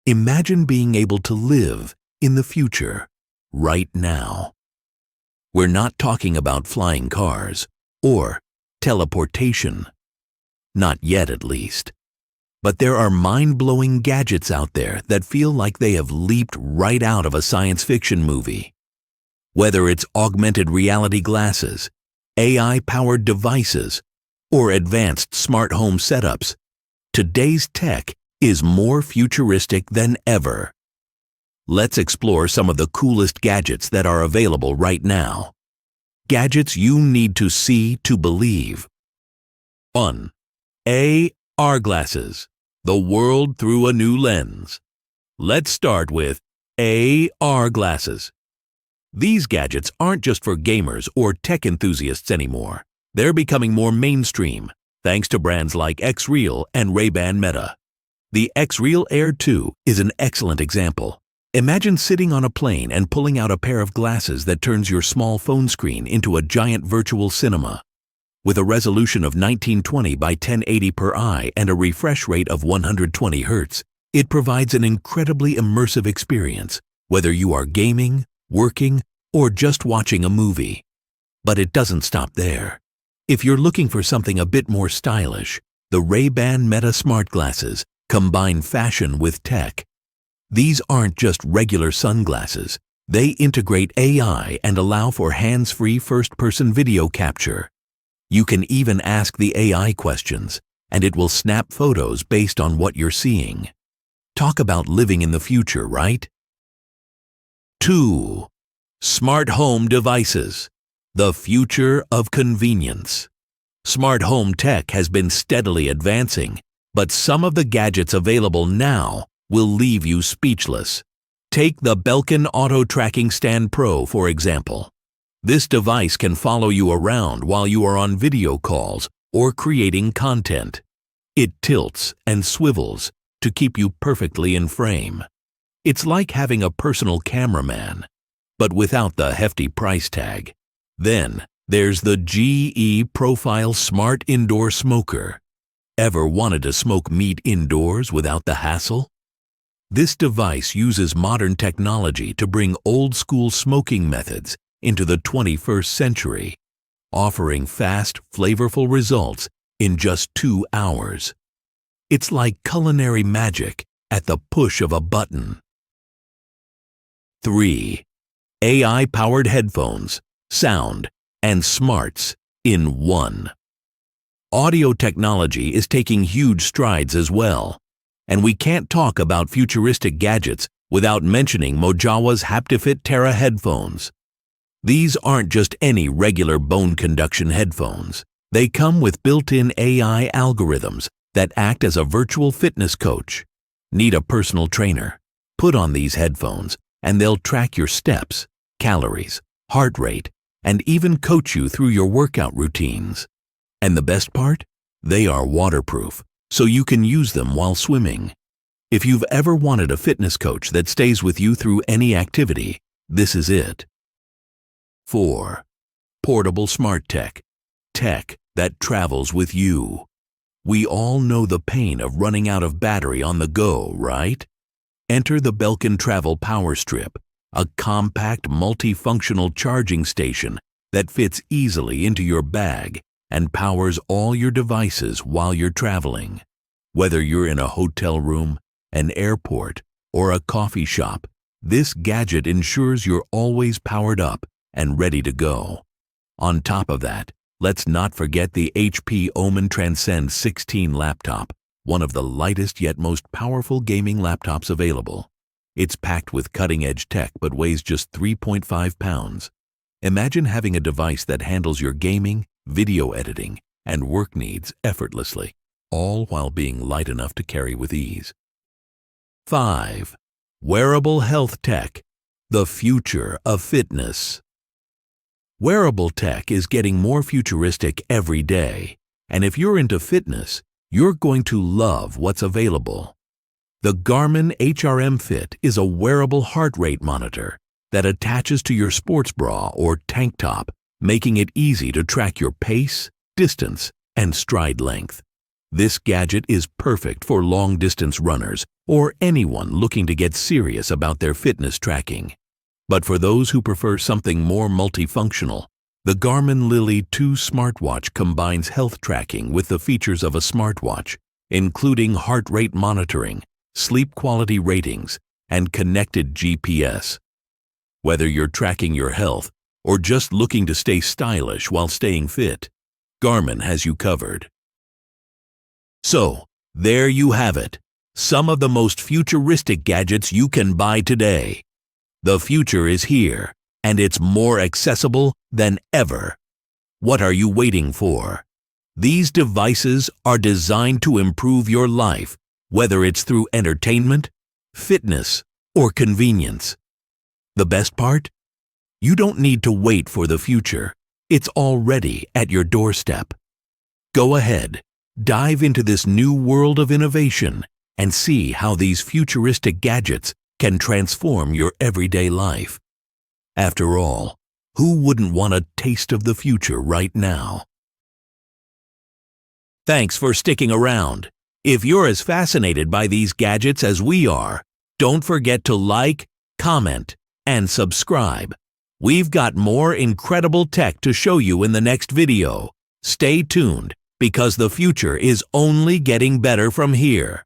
Imagine being able to live in the future, right now. We're not talking about flying cars or teleportation. Not yet, at least. But there are mind-blowing gadgets out there that feel like they have leaped right out of a science fiction movie. Whether it's augmented reality glasses, AI-powered devices, or advanced smart home setups, today's tech is more futuristic than ever. Let's explore some of the coolest gadgets that are available right now. Gadgets you need to see to believe. 1. AR glasses, the world through a new lens. Let's start with AR glasses. These gadgets aren't just for gamers or tech enthusiasts anymore. They're becoming more mainstream, thanks to brands like X-Real and Ray-Ban Meta. The X-Real Air 2 is an excellent example. Imagine sitting on a plane and pulling out a pair of glasses that turns your small phone screen into a giant virtual cinema. With a resolution of 1920 by 1080 per eye and a refresh rate of 120 Hz, it provides an incredibly immersive experience, whether you are gaming, working, or just watching a movie. But it doesn't stop there. If you're looking for something a bit more stylish, the Ray-Ban Meta smart glasses combine fashion with tech. These aren't just regular sunglasses. They integrate AI and allow for hands-free first-person video capture. You can even ask the AI questions, and it will snap photos based on what you're seeing. Talk about living in the future, right? 2. Smart home devices, the future of convenience. Smart home tech has been steadily advancing, but some of the gadgets available now will leave you speechless. Take the Belkin Auto Tracking Stand Pro, for example. This device can follow you around while you are on video calls or creating content. It tilts and swivels to keep you perfectly in frame. It's like having a personal cameraman, but without the hefty price tag. Then there's the GE Profile Smart Indoor Smoker. Ever wanted to smoke meat indoors without the hassle? This device uses modern technology to bring old-school smoking methods into the 21st century, offering fast, flavorful results in just 2 hours. It's like culinary magic at the push of a button. 3. AI-powered headphones, sound, and smarts in one. Audio technology is taking huge strides as well, and we can't talk about futuristic gadgets without mentioning Mojawa's HaptiFit Terra headphones. These aren't just any regular bone conduction headphones. They come with built-in AI algorithms that act as a virtual fitness coach. Need a personal trainer? Put on these headphones and they'll track your steps, calories, heart rate, and even coach you through your workout routines. And the best part? They are waterproof, so you can use them while swimming. If you've ever wanted a fitness coach that stays with you through any activity, this is it. 4. Portable smart tech, tech that travels with you. We all know the pain of running out of battery on the go, right? Enter the Belkin Travel Power Strip, a compact multifunctional charging station that fits easily into your bag and powers all your devices while you're traveling. Whether you're in a hotel room, an airport, or a coffee shop, this gadget ensures you're always powered up and ready to go. On top of that, let's not forget the HP Omen Transcend 16 laptop, one of the lightest yet most powerful gaming laptops available. It's packed with cutting-edge tech but weighs just 3.5 pounds. Imagine having a device that handles your gaming, video editing, and work needs effortlessly, all while being light enough to carry with ease. 5. Wearable health tech, the future of fitness. Wearable tech is getting more futuristic every day, and if you're into fitness, you're going to love what's available. The Garmin HRM Fit is a wearable heart rate monitor that attaches to your sports bra or tank top, making it easy to track your pace, distance, and stride length. This gadget is perfect for long-distance runners or anyone looking to get serious about their fitness tracking. But for those who prefer something more multifunctional, the Garmin Lily 2 smartwatch combines health tracking with the features of a smartwatch, including heart rate monitoring, sleep quality ratings, and connected GPS. Whether you're tracking your health or just looking to stay stylish while staying fit, Garmin has you covered. So, there you have it, some of the most futuristic gadgets you can buy today. The future is here, and it's more accessible than ever. What are you waiting for? These devices are designed to improve your life, whether it's through entertainment, fitness, or convenience. The best part? You don't need to wait for the future. It's already at your doorstep. Go ahead, dive into this new world of innovation and see how these futuristic gadgets can transform your everyday life. After all, who wouldn't want a taste of the future right now? Thanks for sticking around. If you're as fascinated by these gadgets as we are, don't forget to like, comment, and subscribe. We've got more incredible tech to show you in the next video. Stay tuned, because the future is only getting better from here.